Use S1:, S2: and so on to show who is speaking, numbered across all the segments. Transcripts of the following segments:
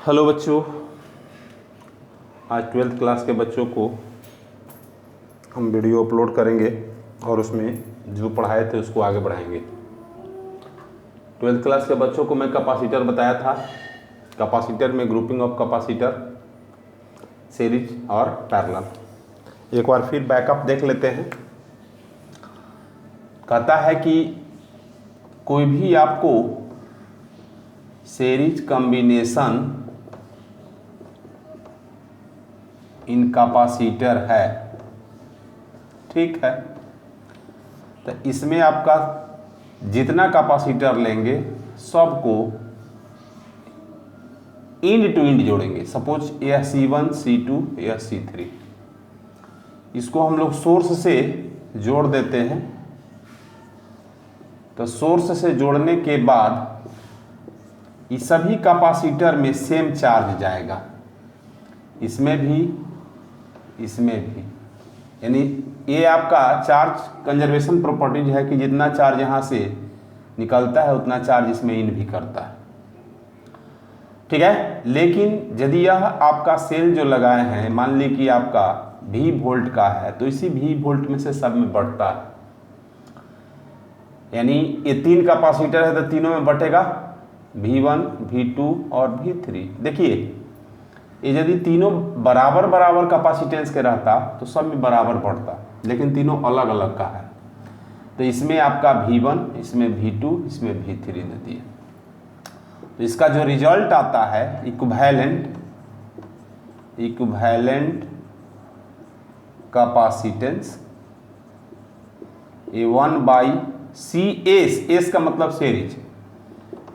S1: Hello बच्चों, आज 12th class के बच्चों को हम वीडियो अपलोड करेंगे और उसमें जो पढ़ाए थे उसको आगे बढ़ाएंगे। 12th क्लास के बच्चों को मैं कैपेसिटर बताया था। कैपेसिटर में ग्रुपिंग ऑफ कैपेसिटर, सीरीज और पैरेलल। एक बार फिर बैकअप देख लेते हैं। कहता है कि कोई भी आपको सीरीज कॉम्बिनेशन इन कैपेसिटर है, ठीक है। तो इसमें आपका जितना कैपेसिटर लेंगे सबको इंड टू इंड जोड़ेंगे। सपोज यह C1, C2, यह C3, इसको हम लोग सोर्स से जोड़ देते हैं। तो सोर्स से जोड़ने के बाद इस सभी कैपेसिटर में सेम चार्ज जाएगा, इसमें भी, इसमें भी। यानी ये आपका चार्ज कंजर्वेशन प्रॉपर्टीज है कि जितना चार्ज यहाँ से निकलता है उतना चार्ज इसमें इन भी करता है, ठीक है। लेकिन यदि यह आपका सेल जो लगाए हैं, मान ली कि आपका V वोल्ट का है, तो इसी V वोल्ट में से सब में बढ़ता है। यानी ये 3 कैपेसिटर है तो तीनों में बटेगा, V1, V2 और V3। देखिए ये यदि तीनों बराबर बराबर कैपेसिटेंस के रहता तो सब में बराबर बढ़ता, लेकिन तीनों अलग अलग का है। तो इसमें आपका V1, इसमें V2, इसमें V3 दे दिए। तो इसका जो रिजल्ट आता है इक्विवेलेंट कैपेसिटेंस, ये 1/CS, एस का मतलब series,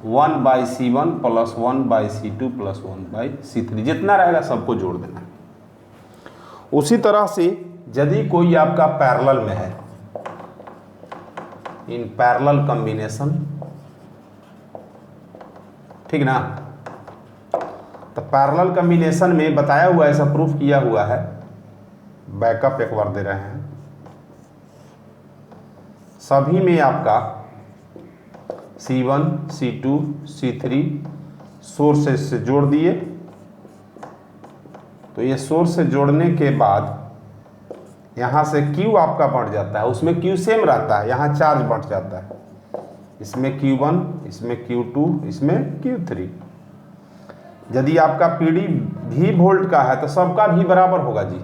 S1: 1/C1 plus 1/C2 plus 1/C3, जितना रहेगा सबको जोड़ देना। उसी तरह से यदि कोई आपका पैरेलल में है, इन पैरेलल कॉम्बिनेशन, ठीक ना। तो पैरेलल कॉम्बिनेशन में बताया हुआ, ऐसा प्रूफ किया हुआ है। बैकअप एक बार दे रहे हैं। सभी में आपका C1, C2, C3 सोर्स से जोड़ दिए। तो ये सोर्स से जोड़ने के बाद यहाँ से Q आपका बढ़ जाता है, उसमें Q सेम रहता है, यहाँ चार्ज बढ़ जाता है। इसमें Q1, इसमें Q2, इसमें Q3। यदि आपका PD V वोल्ट का है तो सबका भी बराबर होगा जी,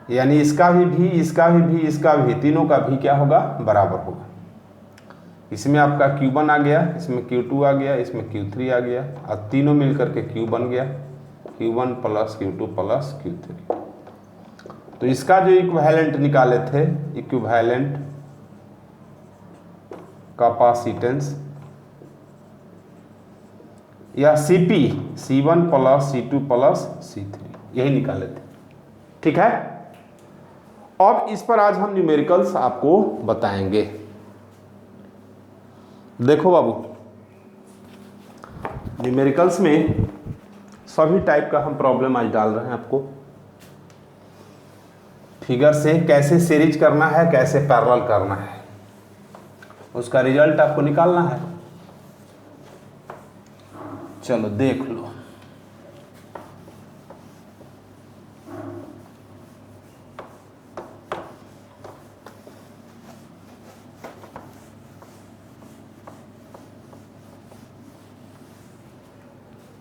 S1: यानी इसका भी V, इसका भी V, इसका भी, तीनों का भी क्या होगा, बराबर होगा। इसमें आपका Q1 आ गया, इसमें Q2 आ गया, इसमें Q3 आ गया, और तीनों मिलकर के Q बन गया, Q1 plus Q2 plus Q3। तो इसका जो इक्विवेलेंट निकाले थे, इक्विवेलेंट कैपेसिटेंस, या CP, C1 plus C2 plus C3, यही निकाले थे, ठीक है। अब इस पर आज हम न्यूमेरिकल्स आपको बताएंगे। देखो बाबू, न्यूमेरिकल्स में सभी टाइप का हम प्रॉब्लम आज डाल रहे हैं आपको। फिगर से कैसे सीरीज करना है, कैसे पैरेलल करना है, उसका रिजल्ट आपको निकालना है। चलो देख लो।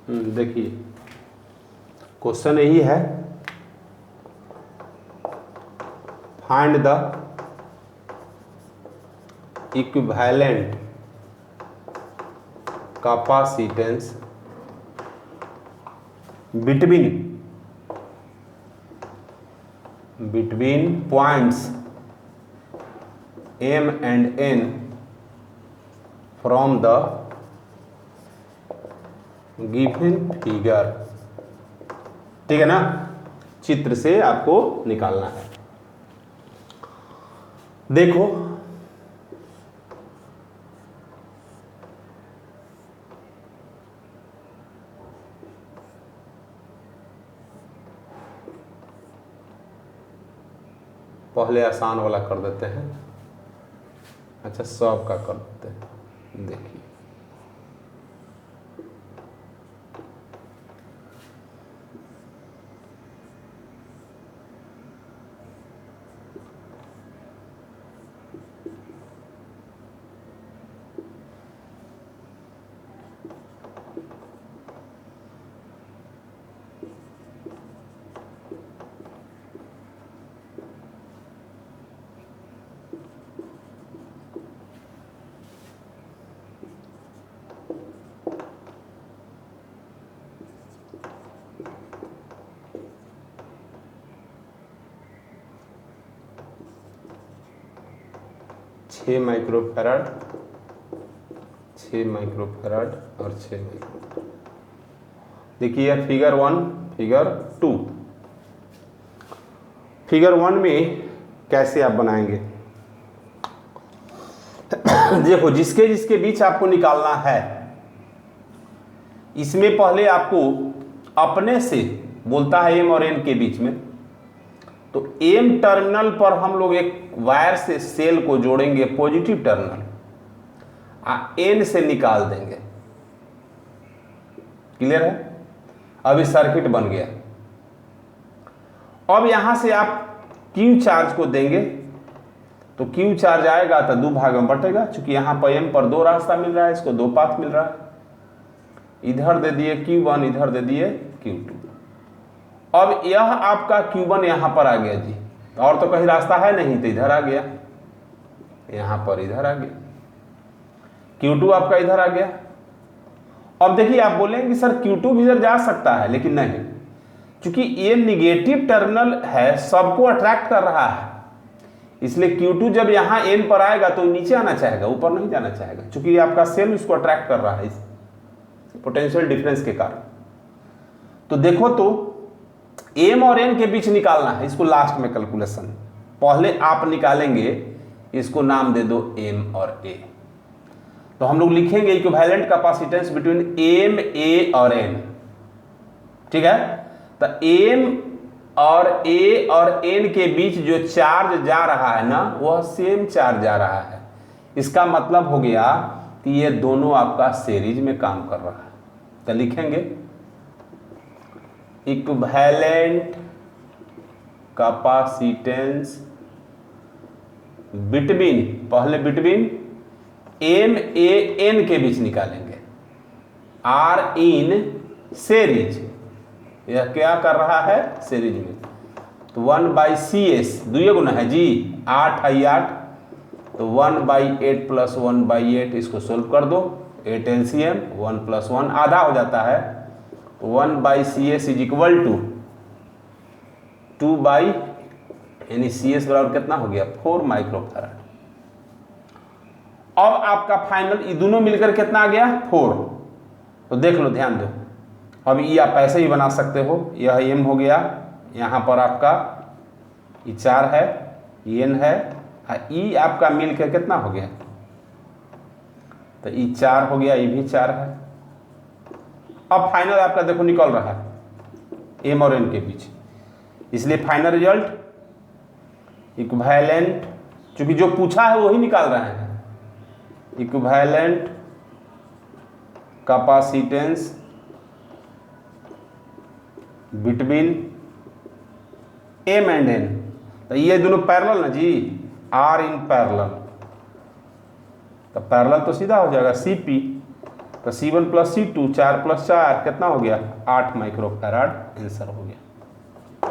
S1: देखिए क्वेश्चन यही है, find the equivalent capacitance between points M and N from the given figure, ठीक है ना। चित्र से आपको निकालना है। देखो पहले आसान वाला कर देते हैं, अच्छा सब का कर देते हैं। देखिए 6 माइक्रोफैराड, 6 माइक्रोफैराड और 6 माइक्रोफैराड। देखिए फिगर 1, फिगर 2। फिगर 1 में कैसे आप बनाएंगे? देखो, जिसके जिसके बीच आपको निकालना है, इसमें पहले आपको अपने से बोलता है एम और एन के बीच में, तो एम टर्मिनल पर हम लोग एक वायर से सेल को जोड़ेंगे पॉजिटिव टर्मिनल, एन से निकाल देंगे। क्लियर है? अभी सर्किट बन गया। अब यहां से आप क्यू चार्ज को देंगे, तो क्यू चार्ज आएगा तो 2 भाग में बटेगा। चूंकि यहां पर एम पर 2 रास्ता मिल रहा है, इसको 2 पाथ मिल रहा है। इधर दे दिए Q1, इधर दे दिए Q2। अब यह आपका Q1 यहां पर आ गया जी, और तो कहीं रास्ता है नहीं, तो इधर आ गया, यहां पर इधर आ गया। Q2 आपका इधर आ गया। अब देखिए, आप बोलेंगे सर Q2 भी इधर जा सकता है, लेकिन नहीं, क्योंकि ये निगेटिव टर्मिनल है, सबको अट्रैक्ट कर रहा है, इसलिए Q2 जब यहां N पर आएगा तो नीचे आना चाहेगा, ऊपर नहीं जाना चाहेगा, क्योंकि आपका सेल उसको अट्रैक्ट कर रहा है इस पोटेंशियल डिफरेंस के कारण। तो देखो, तो M और N के बीच निकालना है, इसको लास्ट में कैलकुलेशन। पहले आप निकालेंगे, इसको नाम दे दो M और A। तो हम लोग लिखेंगे equivalent capacitance between M, A और N। ठीक है? तो M और A और N के बीच जो चार्ज जा रहा है ना, वह सेम चार्ज जा रहा है। इसका मतलब हो गया कि ये दोनों आपका सीरीज में काम कर रहा है। तो लिखेंगे इक्विवेलेंट कैपेसिटेंस बिटवीन, पहले बिटवीन M, A, N के बीच निकालेंगे, आर इन सीरीज। यह क्या कर रहा है? सीरीज में। तो 1/CS, 2 गुना है जी, 8 है 8, तो 1/8 + 1/8, इसको सोल्व कर दो। 8 LCM, 1 + 1 आधा हो जाता है, 1/CS = 2 बाई, यानी CS बराबर कितना हो गया? 4 माइक्रोफैराड। अब आपका फाइनल ये दोनों मिलकर कितना आ गया? 4। तो देख लो, ध्यान दो। अब ये आप ऐसे ही बना सकते हो, यह M हो गया, यहाँ पर आपका ये 4 है, ये N है, E आपका मिलकर कितना हो गया? तो ये 4 हो गया, ये भी 4 है। अब फाइनल आपका देखो निकल रहा है M और N के बीच, इसलिए फाइनल रिजल्ट इक्विवेलेंट, चूंकि जो पूछा है वही निकाल रहे हैं, equivalent capacitance between M and N। तो ये दोनों पैरेलल ना जी, R इन पैरेलल, तो पैरेलल तो सीधा हो जाएगा CP, तो C1 + C2, 4 + 4 कितना हो गया? 8 माइक्रोफैराड आंसर हो गया।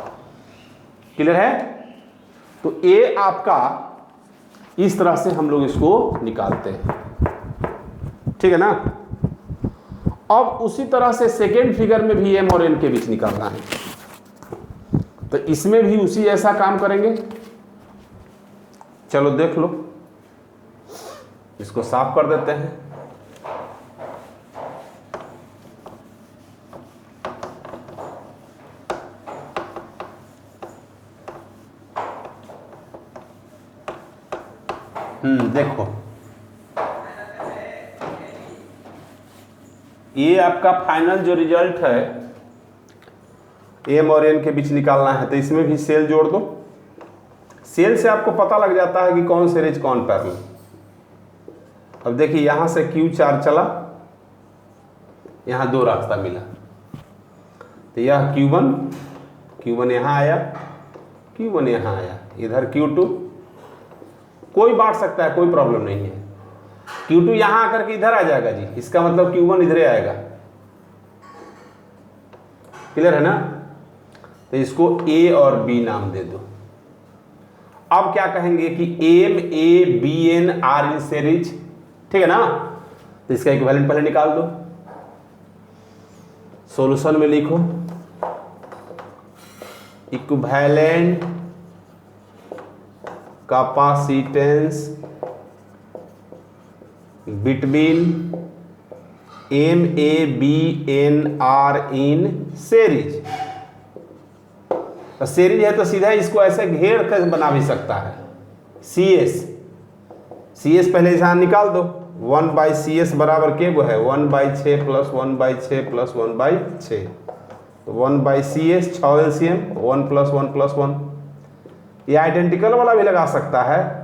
S1: क्लियर है? तो ये आपका इस तरह से हम लोग इसको निकालते हैं। ठीक है ना? अब उसी तरह से सेकेंड फिगर में भी M और N के बीच निकालना है, तो इसमें भी उसी ऐसा काम करेंगे। चलो देख लो, इसको साफ कर देते हैं। देखो, ये आपका फाइनल जो रिजल्ट है, M और N के बीच निकालना है, तो इसमें भी सेल जोड़ दो। सेल से आपको पता लग जाता है कि कौन सीरीज कौन पैरेलल। अब देखिए, यहां से Q चार्ज चला, यहां 2 रास्ता मिला, तो यह Q1 यहां आया, Q1 यहां आया, इधर Q2, कोई बांट सकता है, कोई प्रॉब्लम नहीं है। Q2 यहां आकर के इधर आ जाएगा जी, इसका मतलब Q1 इधर आएगा। क्लियर है ना? तो इसको A और B नाम दे दो। अब क्या कहेंगे कि M, A, B, N are in series. ठीक है ना? तो इसका इक्विवेलेंट पहले निकाल दो। सॉल्यूशन में लिखो इक्विवेलेंट कैपेसिटेंस बिटवीन MABNR इन सीरीज। तो सीरीज है तो सीधा इसको ऐसे घेर कर बना भी सकता है। CS पहले यहाँ निकाल दो, 1/CS बराबर के वो है 1/6 प्लस 1/6 प्लस 1/6, तो 1/CS 6 LCM 1 प्लस 1 प्लस 1। ये आइडेंटिकल वाला भी लगा सकता है,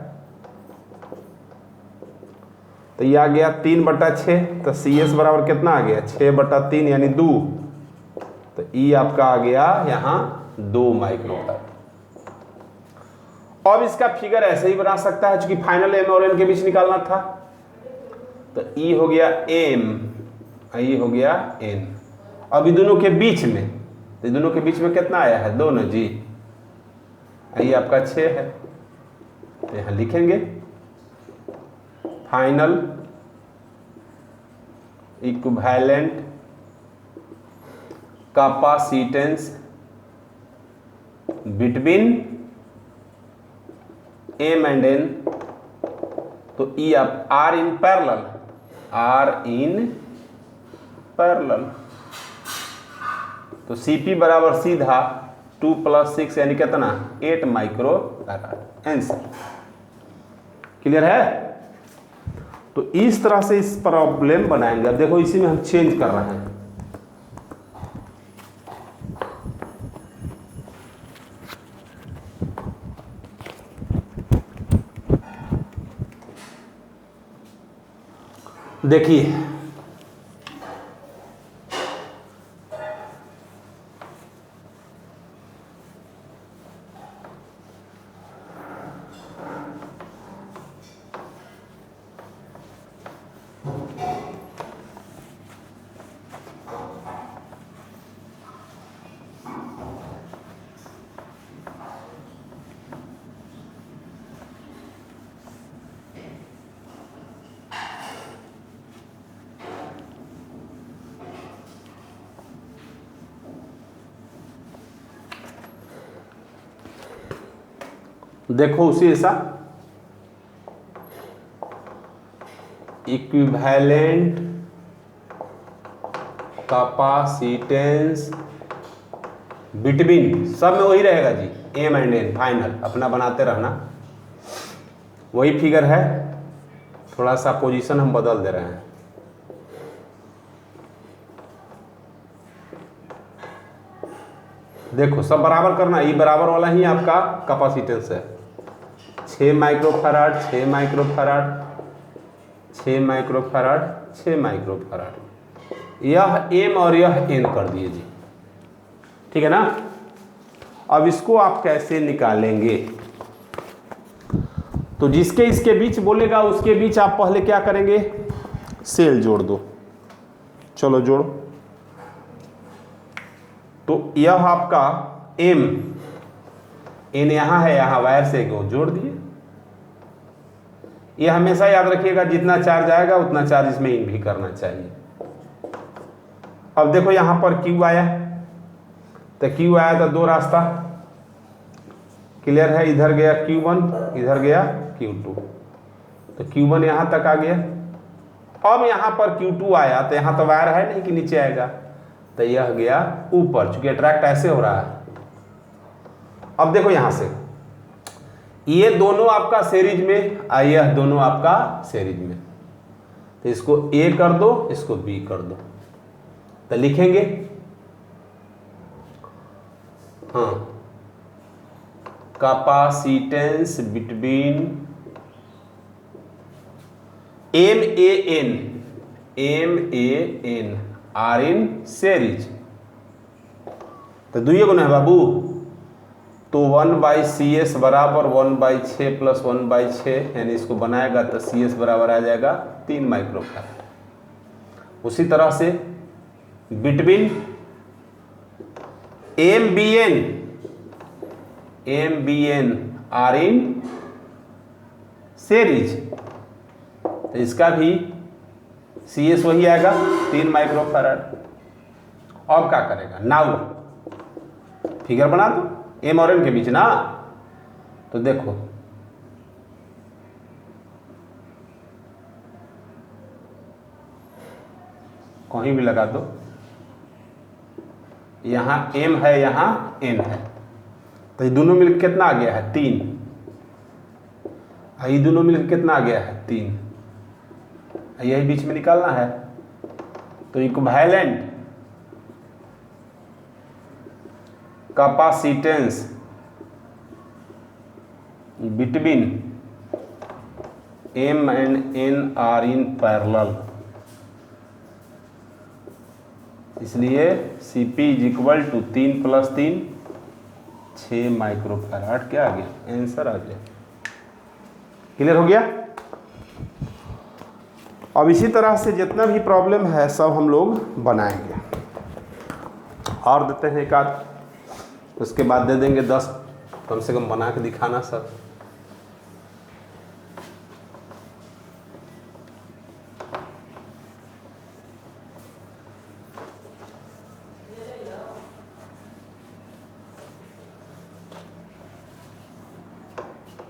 S1: तो ये आ गया 3/6, तो CS बराबर कितना आ गया 6/3 यानी 2, तो E आपका आ गया यहाँ 2 माइक्रोफैराड। अब इसका फिगर ऐसे ही बना सकता है, चूंकि फाइनल M और N के बीच निकालना था, तो E हो गया M, E हो गया N। अब दोनों के बीच में, तो दोनों के बीच में कितना आया है 2 न जी, ये आपका 6 है, तो यहाँ लिखेंगे final equivalent capacitance between M and N, तो E आप R इन पैरेलल, तो CP बराबर सीधा 2 + 6 यानी कितना 8 माइक्रोफैराड आंसर। क्लियर है? तो इस तरह से इस प्रॉब्लम बनाएंगे। अब देखो इसी में हम चेंज कर रहे हैं, देखिए देखो उसी ऐसा इक्विवेलेंट कैपेसिटेंस बिटवीन, सब में वही रहेगा जी, M एंड N फाइनल, अपना बनाते रहना, वही फिगर है, थोड़ा सा पोजीशन हम बदल दे रहे हैं। देखो सब बराबर करना, ई बराबर वाला ही आपका कैपेसिटेंस है, 6 माइक्रोफैराड 6 माइक्रोफैराड 6 माइक्रोफैराड 6 माइक्रोफैराड, यह M और यह N कर दिए जी, ठीक है ना। अब इसको आप कैसे निकालेंगे, तो जिसके इसके बीच बोलेगा उसके बीच आप पहले क्या करेंगे, सेल जोड़ दो, चलो जोड़ो। तो यह आपका M, N यहाँ है, यहाँ वायर से जोड़ दिए। यह हमेशा याद रखिएगा जितना चार्ज आएगा उतना चार्ज इसमें इन भी करना चाहिए। अब देखो यहाँ पर Q आया, तो Q आया तो 2 रास्ता क्लियर है, इधर गया Q1 इधर गया Q2, तो Q1 यहाँ तक आ गया। अब यहाँ पर Q2 आया, तो यहाँ तो वायर है नहीं कि नीचे आएगा, तो यह गया ऊपर, चूंकि अट्रैक्ट ऐसे हो रहा है। अब देखो यहां से ये दोनों आपका सीरीज में, यह दोनों आपका सीरीज में, तो इसको A कर दो, इसको B कर दो, तो लिखेंगे हाँ capacitance between MAN are in series, तो दुइये गुना है बाबू, तो 1/CS बराबर 1/6 प्लस 1/6 यानी इसको बनाएगा तो CS बराबर आ जाएगा 3 माइक्रोफैराड। उसी तरह से between MBN are in series, तो इसका भी CS वही आएगा 3 माइक्रोफैराड। अब क्या करेगा, नाउ फिगर बना दो M और N के बीच ना, तो देखो कहीं भी लगा दो, यहाँ m है, यहाँ n है, तो ये दोनों मिलकर कितना आ गया है 3, ये दोनों मिलकर कितना आ गया है 3, यही बीच में निकालना है। तो equivalent capacitance between m and n are in parallel, इसलिए Cp is equal to 3 + 3 6 microfarad. क्या आ गया? आंसर आ गया। क्लियर हो गया? अब इसी तरह से जितना भी प्रॉब्लम है सब हम लोग बनाएंगे, और देते हैं एक आध, उसके बाद दे देंगे 10, कम से कम बना के दिखाना सर।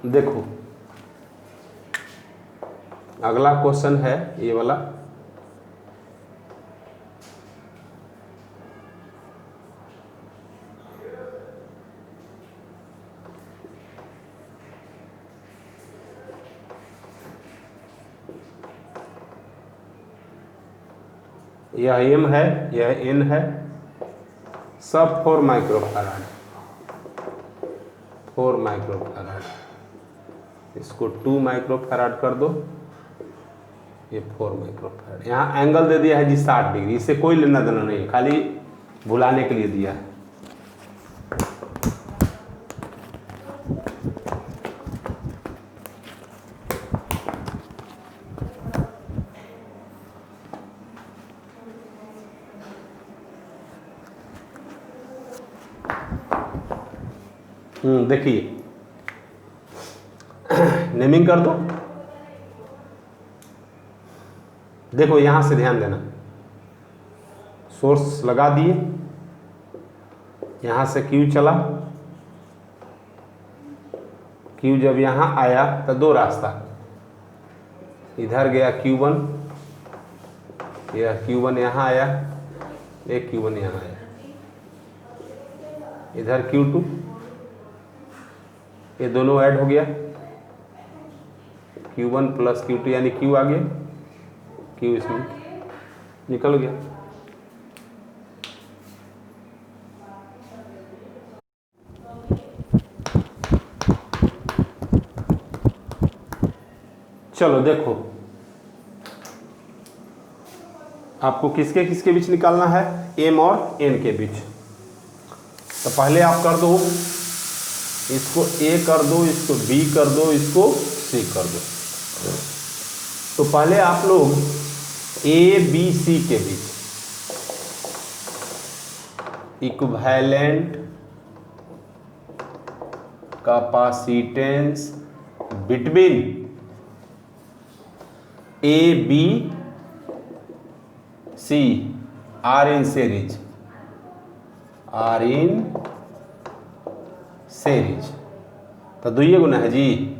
S1: देखो अगला क्वेश्चन है ये वाला, यह m है, यह n है, सब 4 माइक्रोफैराड, 4 माइक्रोफैराड। इसको 2 माइक्रोफैराड कर दो, ये 4 माइक्रोफैराड। यहाँ एंगल दे दिया है जी 60 डिग्री, इससे कोई लेना देना नहीं है, खाली भुलाने के लिए दिया है। देखिए नेमिंग कर दो। देखो यहां से ध्यान देना, सोर्स लगा दिए, यहां से Q चला, Q जब यहां आया तो 2 रास्ता, इधर गया Q1, यह Q1 यहां आया, एक Q1 यहां आया, इधर Q2, ये दोनों ऐड हो गया, Q1 + Q2 यानी Q आ गया, Q इसमें निकल गया। चलो देखो आपको किसके किसके बीच निकालना है, m और n के बीच। तो पहले आप कर दो, इसको A कर दो, इसको B कर दो, इसको C कर दो। तो पहले आप लोग A B C के बीच equivalent capacitance between A B C are in series, are in series, तो दुइये गुना है जी।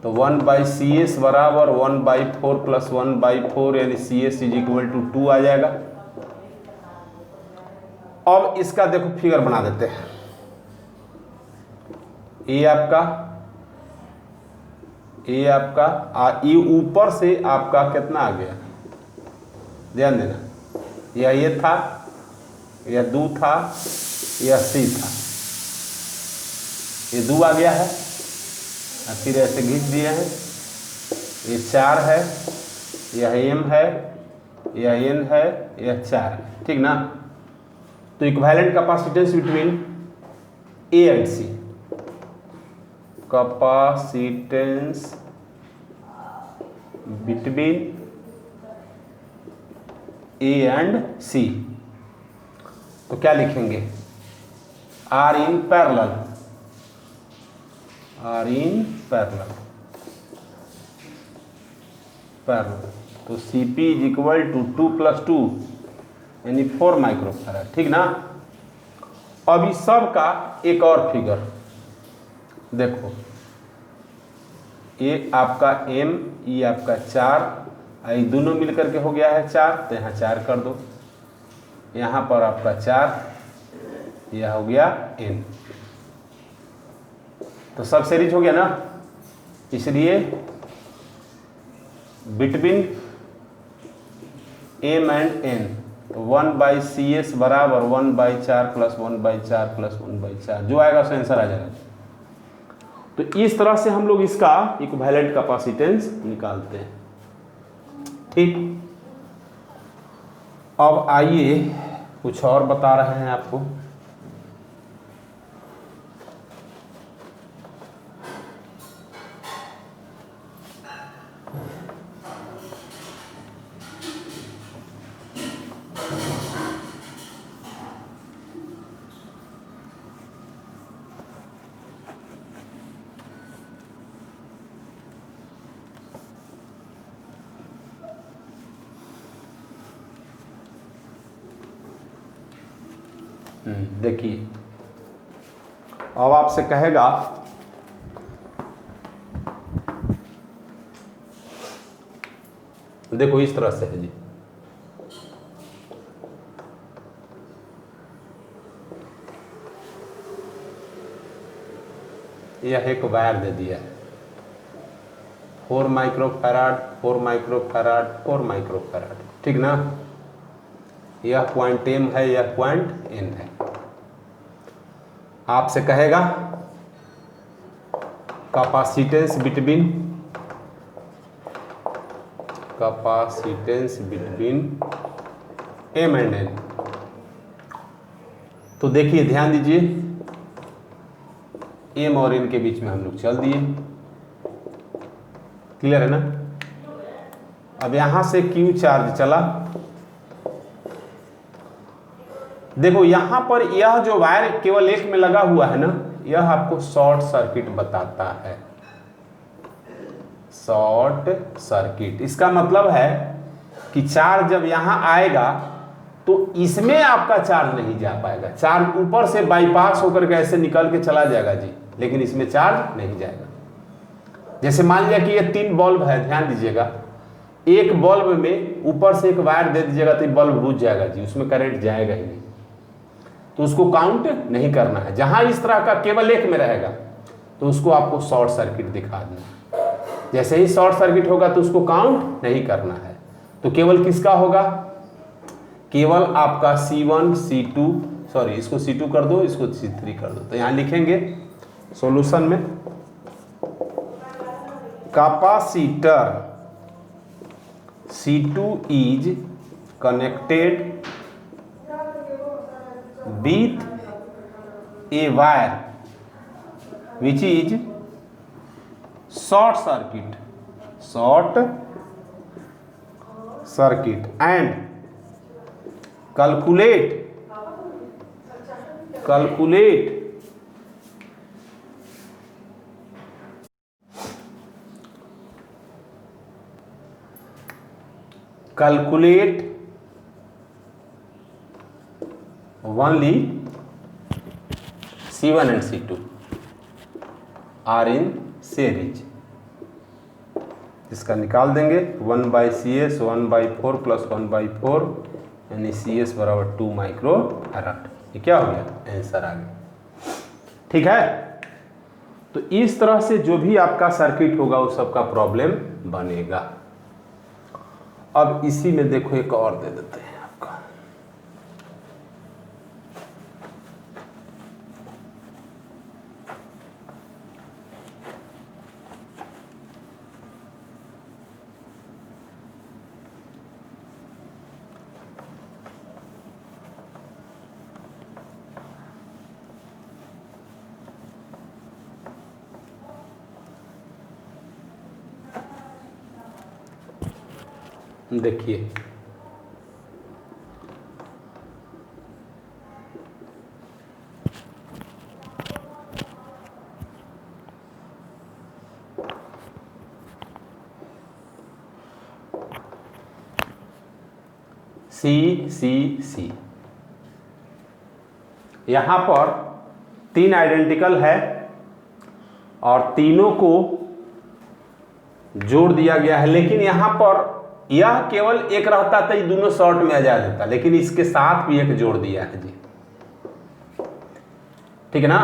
S1: तो 1/CS बराबर 1/4 + 1/4 यानी CS इज इक्वल टू 2 आ जाएगा। अब इसका देखो फिगर बना देते हैं, ये आपका ये ऊपर से आपका कितना आ गया, ध्यान देना, यह ये था, यह 2 था, यह C था, ये 2 आ गया है, फिर ऐसे खींच दिए हैं, ये 4 है, यह m है, यह n है, यह 4 है, ठीक ना। तो equivalent capacitance between A and C, capacitance between A and C, तो क्या लिखेंगे, are in parallel, are in parallel, तो Cp इज इक्वल टू 2 + 2 यानी 4 माइक्रोफैराड, ठीक ना। अब इस सब का एक और फिगर देखो, ये आपका m, ये आपका 4, ये दोनों मिलकर के हो गया है 4, तो यहाँ 4 कर दो, यहाँ पर आपका 4, यह हो गया n। तो सब सीरीज हो गया ना, इसलिए between m and n 1/CS बराबर 1/4 प्लस 1/4 प्लस 1/4 जो आएगा उसका आंसर आ जाएगा। तो इस तरह से हम लोग इसका इक्विवेलेंट कैपेसिटेंस निकालते हैं। ठीक, अब आइए कुछ और बता रहे हैं आपको। देखिए, अब आपसे कहेगा देखो इस तरह से है जी, यह एक वायर दे दिया है 4 माइक्रोफैराड 4 माइक्रोफैराड 4 माइक्रोफैराड, ठीक ना। यह पॉइंट m है, यह पॉइंट n है। आपसे कहेगा capacitance between m and n। तो देखिए ध्यान दीजिए, m और n के बीच में हम लोग चल दिए, क्लियर है ना। अब यहां से Q चार्ज चला, देखो यहां पर यह जो वायर केवल एक में लगा हुआ है ना, यह आपको शॉर्ट सर्किट बताता है। शॉर्ट सर्किट इसका मतलब है कि चार्ज जब यहां आएगा तो इसमें आपका चार्ज नहीं जा पाएगा, चार्ज ऊपर से बाईपास होकर के ऐसे निकल के चला जाएगा जी, लेकिन इसमें चार्ज नहीं जाएगा। जैसे मान लिया कि ये 3 बल्ब है, ध्यान दीजिएगा, एक बल्ब में ऊपर से एक वायर दे दीजिएगा तो बल्ब बुझ जाएगा जी, उसमें करंट जाएगा ही नहीं, तो उसको काउंट नहीं करना है। जहां इस तरह का केवल एक में रहेगा तो उसको आपको शॉर्ट सर्किट दिखा देना। जैसे ही शॉर्ट सर्किट होगा तो उसको काउंट नहीं करना है, तो केवल किसका होगा, केवल आपका C1 C2, सॉरी इसको C2 कर दो, इसको C3 कर दो। तो यहां लिखेंगे सॉल्यूशन में capacitor C2 is connected with a wire which is short circuit and calculate only C1 and C2 are in series। इसका निकाल देंगे 1/CS 1/4 प्लस 1/4 यानी CS बराबर 2 माइक्रोफैराड। ये क्या हो गया, आंसर आ गया। ठीक है, तो इस तरह से जो भी आपका सर्किट होगा उस सबका प्रॉब्लम बनेगा। अब इसी में देखो एक और दे देते हैं आपका, देखिए C यहां पर 3 आइडेंटिकल है और तीनों को जोड़ दिया गया है, लेकिन यहां पर यह केवल एक रहता तो ये दोनों शॉर्ट में आ जा देता, लेकिन इसके साथ भी एक जोड़ दिया है जी, ठीक है ना।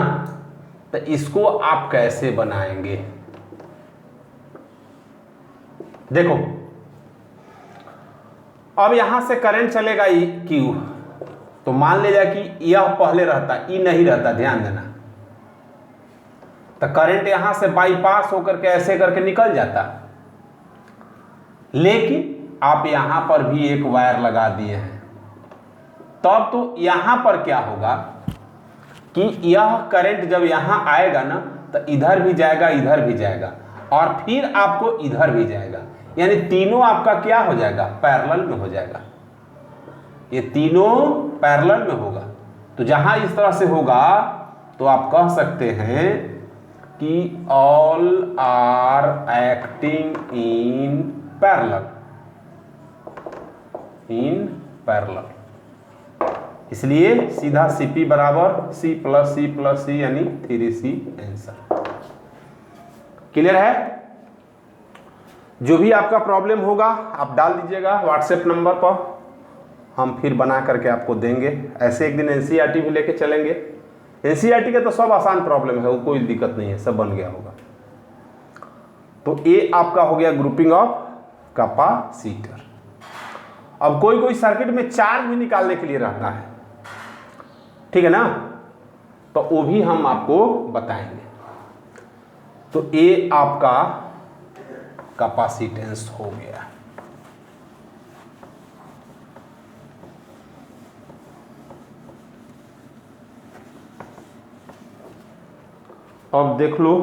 S1: तो इसको आप कैसे बनाएंगे, देखो अब यहां से करंट चलेगा क्यू, तो मान लीजिए कि यह पहले रहता, ई नहीं रहता, ध्यान देना। तो करंट यहां से बाईपास होकर के ऐसे करके निकल जाता, लेकिन आप यहां पर भी एक वायर लगा दिए हैं, तब तो यहां पर क्या होगा कि यह करंट जब यहां आएगा ना, तो इधर भी जाएगा, इधर भी जाएगा, और फिर आपको इधर भी जाएगा, यानी तीनों आपका क्या हो जाएगा, पैरेलल में हो जाएगा। ये तीनों पैरेलल में होगा। तो जहां इस तरह से होगा तो आप कह सकते हैं कि all are acting in parallel, in parallel. इसलिए सीधा Cp बराबर C प्लस C यानी 3C आंसर। क्लियर है। जो भी आपका प्रॉब्लम होगा आप डाल दीजिएगा व्हाट्सएप नंबर पर, हम फिर बना करके आपको देंगे। ऐसे एक दिन एनसीईआरटी भी लेके चलेंगे। एनसीईआरटी के तो सब आसान प्रॉब्लम है, वो कोई दिक्कत नहीं है, सब बन गया होगा। तो ये आपका हो गया ग्रुपिंग ऑफ कैपेसिटर। अब कोई कोई सर्किट में चार्ज भी निकालने के लिए रहता है, ठीक है ना, तो वो भी हम आपको बताएंगे। तो ये आपका कैपेसिटेंस हो गया। अब देख लो